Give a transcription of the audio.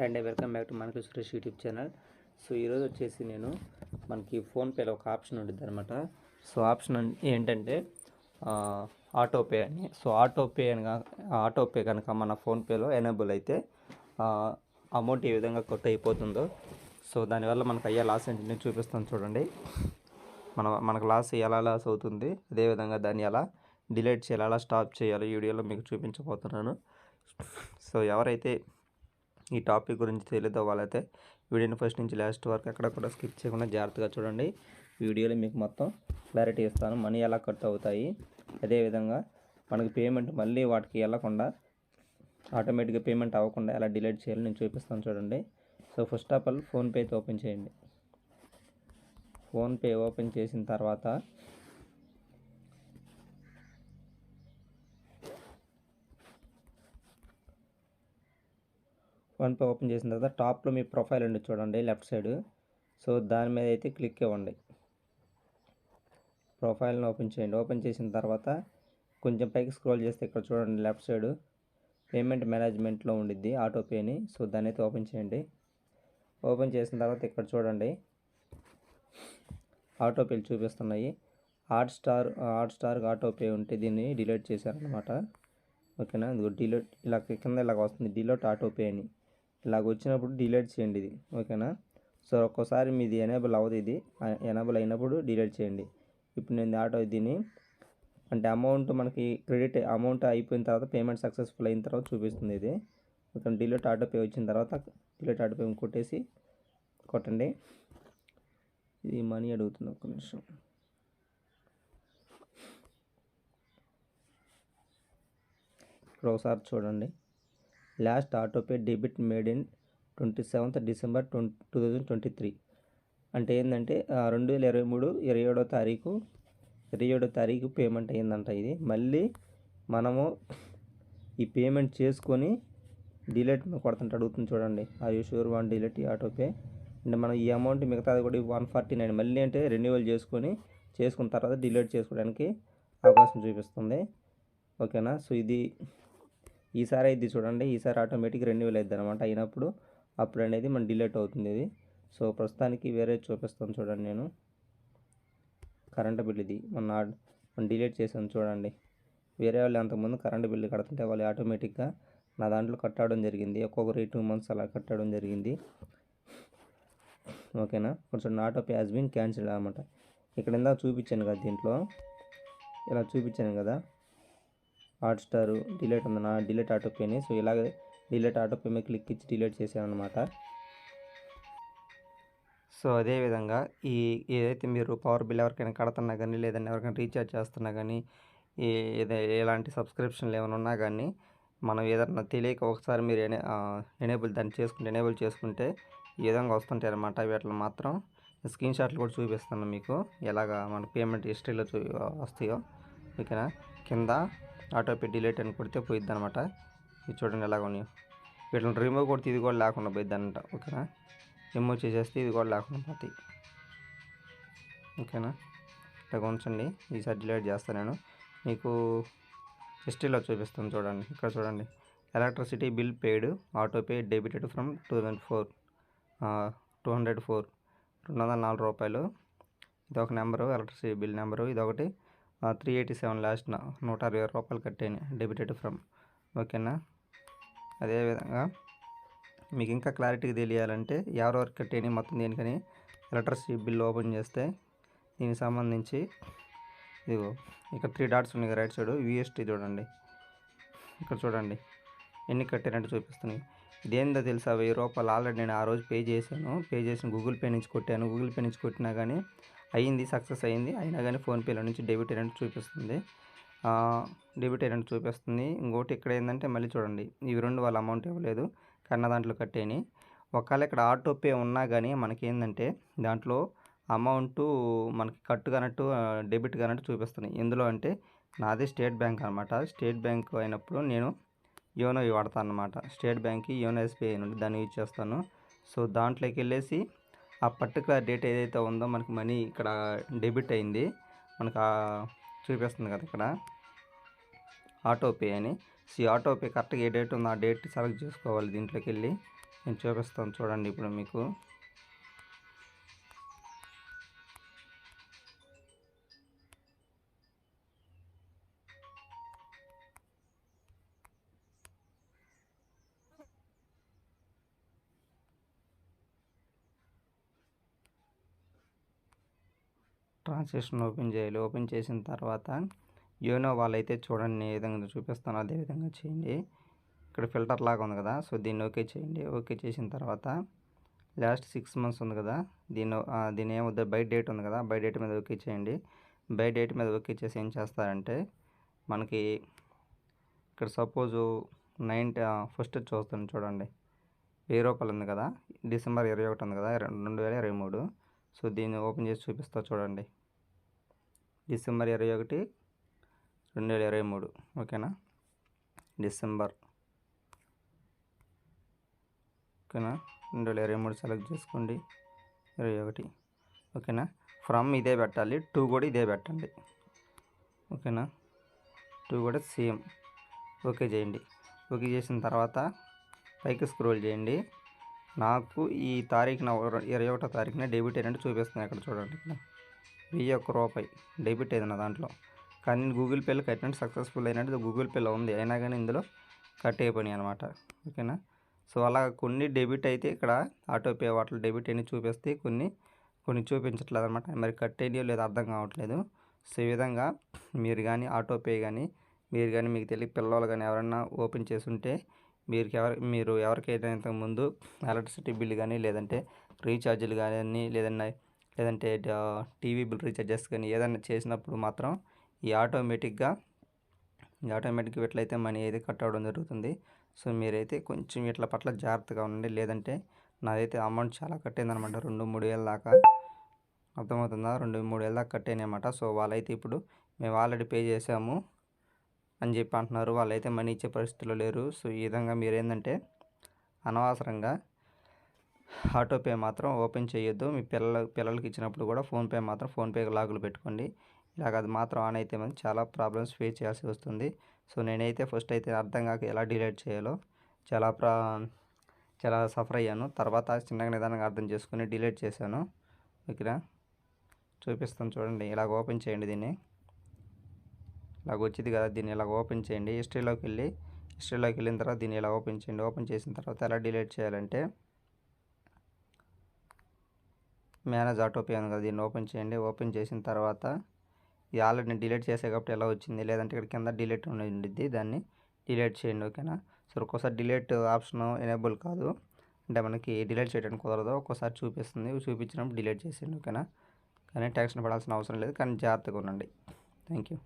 And welcome back to మనకి Suresh YouTube channel. So ఈరోజు వచ్చేసి నేను మనకి ఫోన్పేలో ఒక ఆప్షన్ ఉంటుంది అనమాట. సో ఆప్షన్ ఏంటంటే ఆటోపే అని. సో ఆటోపే కనుక మన ఫోన్పేలో ఎనేబుల్ అయితే అమౌంట్ ఏ విధంగా కట్ అయిపోతుందో, సో దానివల్ల మనకు అయ్యే లాస్ ఏంటి నేను చూపిస్తాను చూడండి. మనకు లాస్ ఎలా లాస్ అవుతుంది, అదేవిధంగా దాన్ని ఎలా డిలీట్ చేయాలి, ఎలా స్టాప్ చేయాలి వీడియోలో మీకు చూపించబోతున్నాను. సో ఎవరైతే ఈ టాపిక్ గురించి తెలియదో వాళ్ళైతే వీడియోని ఫస్ట్ నుంచి లాస్ట్ వరకు ఎక్కడ కూడా స్కిప్ చేయకుండా జాగ్రత్తగా చూడండి. వీడియోలో మీకు మొత్తం క్లారిటీ ఇస్తాను, మనీ ఎలా కట్ అవుతాయి, అదేవిధంగా మనకి పేమెంట్ మళ్ళీ వాటికి వెళ్ళకుండా ఆటోమేటిక్గా పేమెంట్ అవ్వకుండా ఎలా డిలీట్ చేయాలో నేను చూపిస్తాను చూడండి. So first of all PhonePe అయితే ఓపెన్ చేయండి. ఫోన్పే ఓపెన్ చేసిన తర్వాత టాప్లో మీ ప్రొఫైల్ ఉంది చూడండి, లెఫ్ట్ సైడ్. సో దాని మీద అయితే క్లిక్ ఇవ్వండి. ప్రొఫైల్ని ఓపెన్ చేయండి. ఓపెన్ చేసిన తర్వాత కొంచెం పైకి స్క్రోల్ చేస్తే ఇక్కడ చూడండి, లెఫ్ట్ సైడ్ పేమెంట్ మేనేజ్మెంట్లో ఉండిద్ది ఆటోపే అని. సో దాన్ని అయితే ఓపెన్ చేయండి. ఓపెన్ చేసిన తర్వాత ఇక్కడ చూడండి ఆటోపేలు చూపిస్తున్నాయి. హాట్స్టార్ ఆటోపే ఉంటే దీన్ని డిలీట్ చేశారనమాట. ఓకేనా, ఇది డిలీట్ ఇలా కింద ఇలాగ వస్తుంది, డిలీట్ ఆటోపే అని. ఇలాగ వచ్చినప్పుడు డిలీట్ చేయండి ఇది. ఓకేనా, సో ఒక్కోసారి మీది ఎనేబుల్ అవ్వదు, ఇది ఎనేబుల్ అయినప్పుడు డిలీట్ చేయండి. ఇప్పుడు నేను దీన్ని అంటే అమౌంట్ మనకి క్రెడిట్ అమౌంట్ అయిపోయిన తర్వాత పేమెంట్ సక్సెస్ఫుల్ అయిన తర్వాత చూపిస్తుంది ఇది. ఓకే, డిలీట్ ఆటోపే వచ్చిన తర్వాత డిలీట్ ఆటోపే కొట్టండి. ఇది మనీ అడుగుతుంది, ఒక్క నిమిషం. ఇక్కడ ఒకసారి చూడండి, last autopay debit made in 27th December 2023 అంటే ఏంటంటే 2023 27వ తారీఖు పేమెంట్ అయ్యిందంట. ఇది మళ్ళీ మనము ఈ పేమెంట్ చేసుకొని డిలీట్ కొడుతుంటే అడుగుతుంది చూడండి, are you sure want delete autopay అంటే మనం ఈ అమౌంట్ మిగతాది కూడా 149 మళ్ళీ అంటే రెన్యువల్ చేసుకున్న తర్వాత డిలీట్ చేసుకోవడానికి అవకాశం చూపిస్తుంది. ఓకేనా, సో ఈసారి అయితే చూడండి, ఈసారి ఆటోమేటిక్ రెన్యువల్ అవుతుంది అనమాట. అయినప్పుడు అప్పుడు అనేది మన డిలీట్ అవుతుంది ఇది. సో ప్రస్తుతానికి వేరే చూపిస్తాను చూడండి. నేను కరెంట్ బిల్ ఇది మనం డిలీట్ చేసాను చూడండి. వేరే వాళ్ళు అంతకుముందు కరెంట్ బిల్లు కడుతుంటే వాళ్ళు ఆటోమేటిక్గా నా దాంట్లో కట్టడం జరిగింది. ఒక్కొక్కరి 2 months అలా కట్టడం జరిగింది. ఓకేనా, కొంచెం ఆటోపే హ్యాస్ బీన్ క్యాన్సిల్ అనమాట. ఇక్కడ ఇందాక చూపించాను కదా, దీంట్లో ఇలా చూపించాను కదా హాట్స్టార్ డిలీట్ ఉంది నా డిలీట్ ఆటోపేని. సో ఇలాగే డిలీట్ ఆటోపే మీద క్లిక్ ఇచ్చి డిలీట్ చేశాను అనమాట. సో అదేవిధంగా ఏదైతే మీరు పవర్ బిల్ ఎవరికైనా కడుతున్నా కానీ, లేదంటే ఎవరికైనా రీఛార్జ్ చేస్తున్నా కానీ, ఎలాంటి సబ్స్క్రిప్షన్లు ఏమైనా ఉన్నా కానీ, మనం ఏదన్నా తెలియక ఒకసారి మీరు ఎనేబుల్ చేసుకుంటే ఈ విధంగా వస్తుంటాయి అనమాట. వీటిలో మాత్రం స్క్రీన్ షాట్లు కూడా చూపిస్తాను మీకు, ఎలాగా మన పేమెంట్ హిస్టరీలో వస్తాయో. ఓకేనా, కింద ఆటోపే డిలీట్ అని కొడితే పోయిద్ది అనమాట. ఇది చూడండి ఎలాగ ఉన్నాయో. వీటిని రిమూవ్ కొడితే ఇది కూడా లేకుండా పోయిద్ది అనమాట. ఓకేనా, రిమూవ్ చేసేస్తే ఇది కూడా లేకుండా పోతాయి. ఓకేనా, ఇలాగ ఉంచండి. ఈసారి డిలీట్ చేస్తాను నేను మీకు. హిస్టరీలో చూపిస్తాను చూడండి. ఇక్కడ చూడండి, electricity bill paid autopay debited from 204 204 రూపాయలు. ఇది ఒక నెంబరు, ఎలక్ట్రిసిటీ బిల్ నెంబరు. ఇదొకటి 387 లాస్ట్ 160 రూపాయలు కట్టాను డెబిటెడ్ ఫ్రమ్. ఓకేనా, అదేవిధంగా మీకు ఇంకా క్లారిటీగా తెలియాలంటే ఎవరెవరు కట్టేని మొత్తం దేనికని ఎలక్ట్రిసిటీ బిల్ ఓపెన్ చేస్తే దీనికి సంబంధించి ఇదిగో ఇక్కడ 3 dots ఉన్నాయి రైట్ సైడ్, VST చూడండి. ఇక్కడ చూడండి ఎన్ని కట్టారంటే చూపిస్తున్నాయి. ఇదేందో తెలుసా, 1000 రూపాయలు ఆల్రెడీ నేను ఆ రోజు పే చేసిన గూగుల్ పే నుంచి కొట్టాను. గూగుల్ పే నుంచి కొట్టినా కానీ అయ్యింది, సక్సెస్ అయ్యింది. అయినా కానీ ఫోన్పేలో నుంచి డెబిట్ అయినట్టు చూపిస్తుంది. ఇంకోటి ఇక్కడ ఏంటంటే మళ్ళీ చూడండి, ఇవి 2 వాళ్ళ అమౌంట్ ఇవ్వలేదు కన్నా దాంట్లో కట్టేని. ఒకవేళ ఇక్కడ ఆటోపే ఉన్నా కానీ మనకేంటంటే దాంట్లో అమౌంట్ మనకి కట్టు కానట్టు డెబిట్ కానట్టు చూపిస్తున్నాయి. ఎందులో అంటే నాది స్టేట్ బ్యాంక్ అనమాట. స్టేట్ బ్యాంక్ అయినప్పుడు నేను యోనో వాడతాను అనమాట. స్టేట్ బ్యాంక్కి యోనో SBI నుండి దాన్ని యూజ్ చేస్తాను. సో దాంట్లోకి వెళ్ళేసి ఆ పర్టికులర్ డేట్ ఏదైతే ఉందో మనకి మనీ ఇక్కడ డెబిట్ అయింది మనకు చూపిస్తుంది కదా ఇక్కడ ఆటోపే అని. సో ఆటోపే కరెక్ట్గా ఏ డేట్ ఉందో ఆ డేట్ సెలెక్ట్ చేసుకోవాలి దీంట్లోకి వెళ్ళి. నేను చూపిస్తాను చూడండి ఇప్పుడు మీకు. ట్రాన్సాక్షన్ ఓపెన్ చేయాలి. ఓపెన్ చేసిన తర్వాత యోనో వాళ్ళైతే చూడండి ఏ విధంగా చూపిస్తానో అదే విధంగా చేయండి. ఇక్కడ ఫిల్టర్ లాగా ఉంది కదా, సో దీన్ని ఓకే చేయండి. ఓకే చేసిన తర్వాత లాస్ట్ 6 months ఉంది కదా, దీని ఏమవుతుంది, బై డేట్ ఉంది కదా, బై డేట్ మీద ఓకే చేయండి. బై డేట్ మీద ఓకే చేసి ఏం చేస్తారంటే మనకి ఇక్కడ సపోజు 1st చూస్తాను చూడండి, ₹1000 ఉంది కదా, December 21 ఉంది కదా 2023. సో దీన్ని ఓపెన్ చేసి చూపిస్తా చూడండి. December 21, 2023 ఓకేనా. డిసెంబర్ ఓకేనా 2023 సెలెక్ట్ చేసుకోండి. 21 ఓకేనా. ఫ్రమ్ ఇదే పెట్టాలి, టు కూడా ఇదే పెట్టండి ఓకేనా. టు కూడా సేమ్ ఓకే చేయండి. ఓకే చేసిన తర్వాత పైకి స్క్రోల్ చేయండి. నాకు ఈ తారీఖున 21వ తారీఖున డెబిట్ అయినట్టు చూపిస్తుంది. అక్కడ చూడండి, ఇక్కడ ₹1000 డెబిట్ అయింది నా దాంట్లో. కానీ గూగుల్ పేలో కట్టినట్టు సక్సెస్ఫుల్ అయినట్టు గూగుల్ పేలో ఉంది, అయినా కానీ ఇందులో కట్ అయిపోయినాయి అనమాట ఓకేనా. సో అలా కొన్ని డెబిట్ అయితే ఇక్కడ ఆటోపే వాటిలో డెబిట్ అయినా చూపిస్తే కొన్ని చూపించట్లేదు అనమాట. మరి కట్ అయినాయో లేదో అర్థం కావట్లేదు. సో ఈ విధంగా ఆటోపే కానీ మీకు తెలియ పిల్లలు కానీ ఎవరైనా ఓపెన్ చేసి ఉంటే మీరు ఎవరికైతే ఇంతకుముందు ఎలక్ట్రిసిటీ బిల్ కానీ లేదంటే రీఛార్జీలు కానీ లేదంటే టీవీ బిల్ రీఛార్జెస్ కానీ ఏదైనా చేసినప్పుడు మాత్రం ఈ ఆటోమేటిక్గా ఇట్లయితే మనీ అయితే కట్ అవ్వడం జరుగుతుంది. సో మీరైతే కొంచెం వీటి పట్ల జాగ్రత్తగా ఉండండి. లేదంటే నాదైతే అమౌంట్ చాలా కట్ అయిందనమాట, 2-3 వేల దాకా. అర్థమవుతుందా, 2-3 వేల దాకా కట్ అయినాయి అన్నమాట. సో వాళ్ళైతే ఇప్పుడు మేము ఆల్రెడీ పే చేసాము అని చెప్పి అంటున్నారు, వాళ్ళైతే మనీ ఇచ్చే పరిస్థితిలో లేరు. సో ఈ విధంగా మీరేంటంటే అనవసరంగా ఆటోపే మాత్రం ఓపెన్ చేయొద్దు. మీ పిల్లలకి ఇచ్చినప్పుడు కూడా ఫోన్పే లాగులు పెట్టుకోండి. ఇలాగ అది మాత్రం ఆన్ అయితే మనకి చాలా ప్రాబ్లమ్స్ ఫేస్ చేయాల్సి వస్తుంది. సో నేనైతే ఫస్ట్ అయితే అర్థం కాక ఎలా డిలీట్ చేయాలో చాలా సఫర్ అయ్యాను. తర్వాత చిన్నగా నిదానంగా అర్థం చేసుకుని డిలీట్ చేశాను. ఇక్కడ చూపిస్తాను చూడండి. ఇలాగ ఓపెన్ చేయండి, దీన్ని ఇలాగ వచ్చింది కదా, దీన్ని ఇలాగ ఓపెన్ చేయండి. హిస్టరీలోకి వెళ్ళిన తర్వాత దీన్ని ఇలా ఓపెన్ చేయండి. ఓపెన్ చేసిన తర్వాత ఎలా డిలీట్ చేయాలంటే మేనేజ్ ఆటోపే ఉంది కదా, దీన్ని ఓపెన్ చేయండి. ఓపెన్ చేసిన తర్వాత ఇది ఆల్రెడీ నేను డిలీట్ చేసే కాబట్టి ఎలా వచ్చింది, లేదంటే ఇక్కడ కింద డిలీట్ ఉండిద్ది, దాన్ని డిలీట్ చేయండి ఓకేనా. సో ఒక్కోసారి డిలీట్ ఆప్షన్ ఎనేబుల్ కాదు, అంటే మనకి డిలీట్ చేయడానికి కుదరదు. ఒక్కోసారి చూపించినప్పుడు డిలీట్ చేసేయండి ఓకేనా. కానీ టెన్షన్ పడాల్సిన అవసరం లేదు, కానీ జాగ్రత్తగా ఉండండి. Thank you.